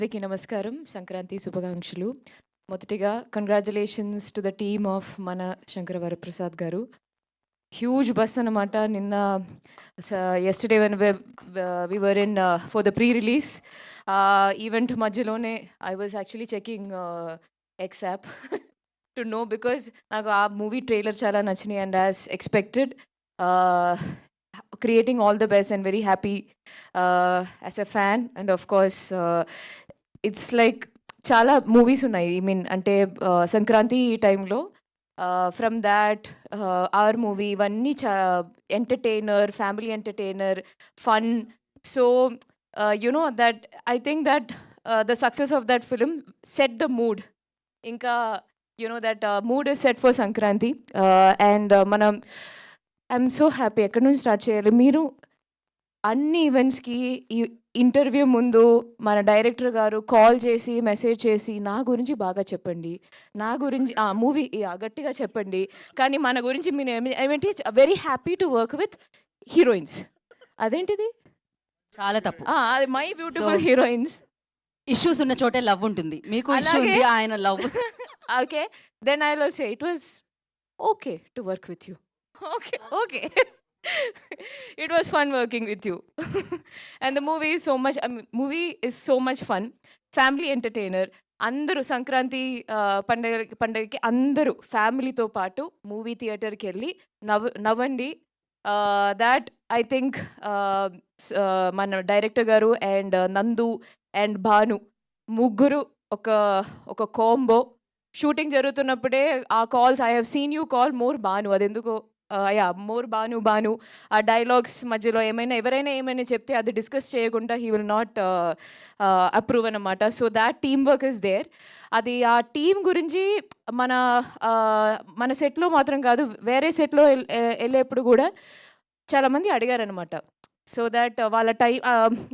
అందరికీ నమస్కారం. సంక్రాంతి శుభాకాంక్షలు. మొదటిగా congratulations to the team of మన శంకర వరప్రసాద్ గారు. హ్యూజ్ బస్ అనమాట. నిన్న yesterday when we were in for the pre release event మధ్యలోనే I was actually checking X app to know because నాకు ఆ మూవీ ట్రైలర్ చాలా నచ్చినాయి and as expected creating all the best and very happy as a fan. And of course it's like చాలా movies ఉన్నాయి. I mean అంటే సంక్రాంతి టైంలో from that are movie ఇవన్నీ entertainer, family entertainer, fun. So you know that I think that the success of that film set the mood. ఇంకా you know that mood is set for Sankranti. And మనం I'm so happy. ఎక్కడి నుంచి start చేయాలి? మీరు అన్ని ఈవెంట్స్కి ఈ interview ముందు మన డైరెక్టర్ గారు కాల్ చేసి మెసేజ్ చేసి నా గురించి బాగా చెప్పండి, నా గురించి మూవీ గట్టిగా చెప్పండి, కానీ మన గురించి మీరు ఏమిటి very happy to work with heroines. అదేంటిది? చాలా తప్పు. అది మై బ్యూటిఫుల్ హీరోయిన్స్. ఇష్యూస్ ఉన్న చోటే లవ్ ఉంటుంది. మీకు ఇష్యూ ఉంది, ఆయన love. Okay, then I will say it was okay to work with you. Okay. It was fun working with you. And the movie is so much fun. Family entertainer. అందరూ సంక్రాంతి పండగకి అందరూ ఫ్యామిలీతో పాటు movie థియేటర్కి వెళ్ళి నవ్వండి. దాట్ ఐ థింక్ మన director గారు అండ్ నందు అండ్ భాను ముగ్గురు ఒక కాంబో. షూటింగ్ జరుగుతున్నప్పుడే ఆ calls, I have seen you call more Bhanu. అదెందుకో మోర్ భాను ఆ డైలాగ్స్ మధ్యలో ఎవరైనా ఏమైనా చెప్తే అది డిస్కస్ చేయకుండా హీ విల్ నాట్ అప్రూవ్ అనమాట. So that team work is there. అది ఆ టీం గురించి మన సెట్లో మాత్రం కాదు, వేరే సెట్లో వెళ్ళేప్పుడు కూడా చాలామంది అడిగారనమాట. సో దట్ వాళ్ళ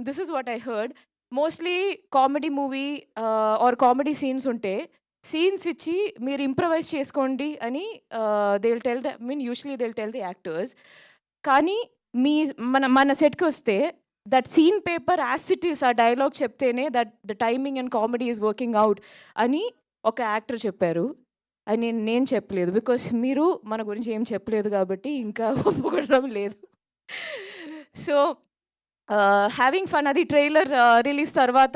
this is what I heard. Mostly comedy movie or comedy scenes ఉంటే సీన్స్ ఇచ్చి మీరు ఇంప్రవైజ్ చేసుకోండి అని they will tell usually they will tell the actors. కానీ మన సెట్కి వస్తే that scene paper as it is, ఆ డైలాగ్ చెప్తేనే that the timing and comedy is working out అని ఒక యాక్టర్ చెప్పారు. అని నేను చెప్పలేదు, బికాస్ మీరు మన గురించి ఏం చెప్పలేదు కాబట్టి ఇంకా ఒప్పుకోవడం లేదు. So having fun. అది ట్రైలర్ రిలీజ్ తర్వాత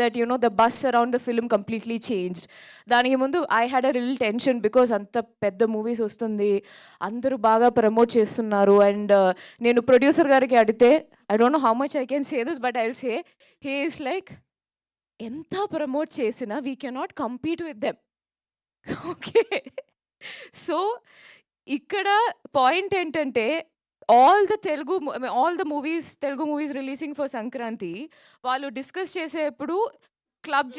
that you know the bus around the film completely changed. దానికి ముందు I had a reel tension because అంత పెద్ద మూవీస్ వస్తుంది, అందరూ బాగా ప్రమోట్ చేస్తున్నారు. అండ్ నేను ప్రొడ్యూసర్ గారికి అడిగితే I don't know how much I can say this, but I will say he is like ఎంత ప్రమోట్ చేసినా we cannot compete with them. Okay, so ఇక్కడ పాయింట్ ఏంటంటే all the Telugu movies releasing for Sankranti, వాళ్ళు discuss చేసేప్పుడు club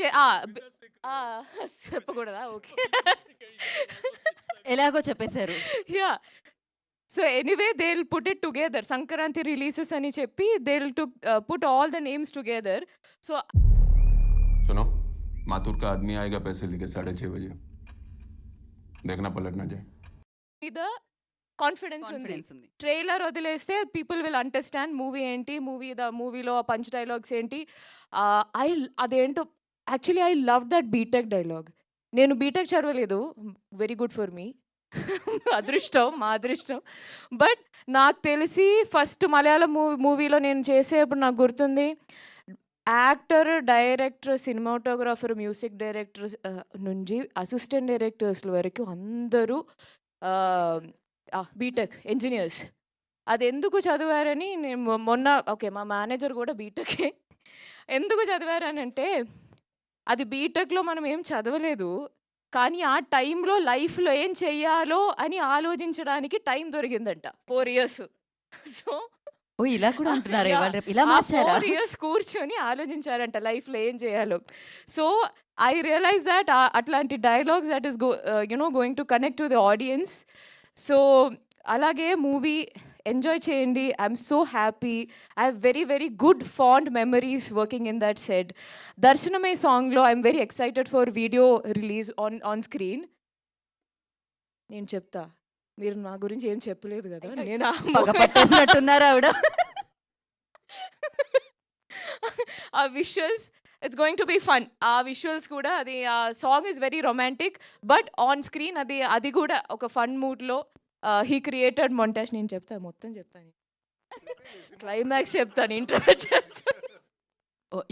చెప్పకూడదా? Okay, ఎలాగో చెప్పేశారు. Yeah. So anyway they will put it together, Sankranti releases అని చెప్పి they will put all the names together. So सुनो, माथुर का आदमी आएगा पैसे लेके 6:30 बजे. देखना पलट ना जाए. మీద కాన్ఫిడెన్స్ ఉంది. ట్రైలర్ వదిలేస్తే పీపుల్ విల్ అండర్స్టాండ్ మూవీ ఏంటి, మూవీలో పంచ్ డైలాగ్స్ ఏంటి. అదేంటో actually I love that BTech dialogue. నేను బీటెక్ చదవలేదు, వెరీ గుడ్ ఫర్ మీ, మా అదృష్టం. బట్ నాకు తెలిసి ఫస్ట్ మలయాళం మూవీలో నేను చేసేప్పుడు నాకు గుర్తుంది, actor, director, cinematographer, music director నుంచి అసిస్టెంట్ డైరెక్టర్స్ వరకు అందరూ బీటెక్ ఇంజనీర్స్. అది ఎందుకు చదివారని నేను మొన్న మా మేనేజర్ కూడా బీటెకే. ఎందుకు చదివారనంటే అది బీటెక్లో మనం ఏం చదవలేదు, కానీ ఆ టైంలో లైఫ్లో ఏం చెయ్యాలో అని ఆలోచించడానికి టైం దొరికిందంట 4 years. సో ఇలా కూడా అంటున్నారు, ఇలా మార్చారా? 4 years కూర్చొని ఆలోచించారంట లైఫ్లో ఏం చేయాలో. సో ఐ రియలైజ్ దట్ అట్లాంటి dialogues that is going to connect to the audience. So అలాగే మూవీ ఎంజాయ్ చేయండి. I'm so happy. I have very very good fond memories working in that set. దర్శనమే సాంగ్లో I'm very excited for video release on screen. నేను చెప్తా, మీరు నా గురించి ఏం చెప్పలేదు కదా. నేను పట్టేసినట్టున్నారు ఆవిడ. ఆ visuals it's going to be fun. ఆ విజువల్స్ కూడా అది ఆ song is very romantic but on screen అది కూడా ఒక ఫన్ మూడ్లో హీ క్రియేటెడ్ మొంటాజ్. నేను చెప్తాను మొత్తం చెప్తాను, క్లైమాక్స్ చెప్తాను, ఇంట్రోవర్ట్ చెప్తాను.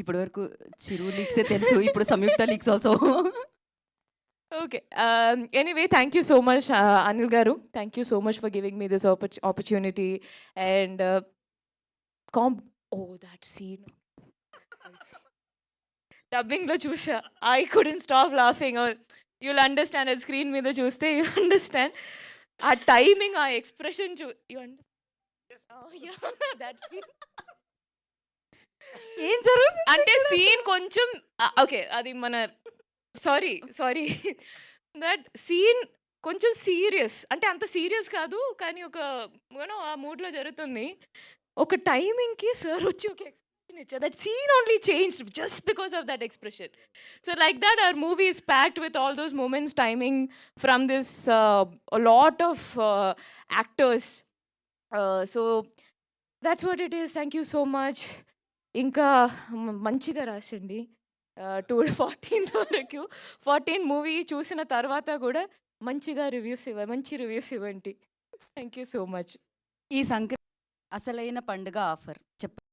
ఇప్పటి వరకు చిరు లీక్సే తెలుసు, ఇప్పుడు Samyuktha leaks also. Okay, anyway thank you so much Anil గారు, thank you so much for giving me this opportunity. And that scene డబ్బింగ్లో చూసా, I couldn't stop laughing. You'll understand, అది స్క్రీన్ మీద చూస్తే యూ అండర్స్టాండ్. ఆ టైమింగ్, ఆ ఎక్స్ప్రెషన్ యూ దట్ సీన్. ఏం జరుగుతుంది అంటే సీన్ కొంచెం ఓకే, అది మన సారీ దట్ సీన్ కొంచెం సీరియస్, అంటే అంత సీరియస్ కాదు కానీ ఒక యూనో ఆ మూడ్లో జరుగుతుంది. ఒక టైమింగ్కి సార్ వచ్చి ఒక ఎక్స్ప్రెషన్ ఇచ్చారు. That scene only change just because of that expression. So like that our movie is packed with all those moments, timing from this lot of actors. So that's what it is. Thank you so much. ఇంకా మంచిగా రాసండి 14th వరకు. 14 movie చూసిన తర్వాత కూడా మంచిగా మంచి reviews ఇవ్వండి. Thank you so much. ఈ సంక్రాంతి అసలైన పండుగ ఆఫర్ చెప్పండి.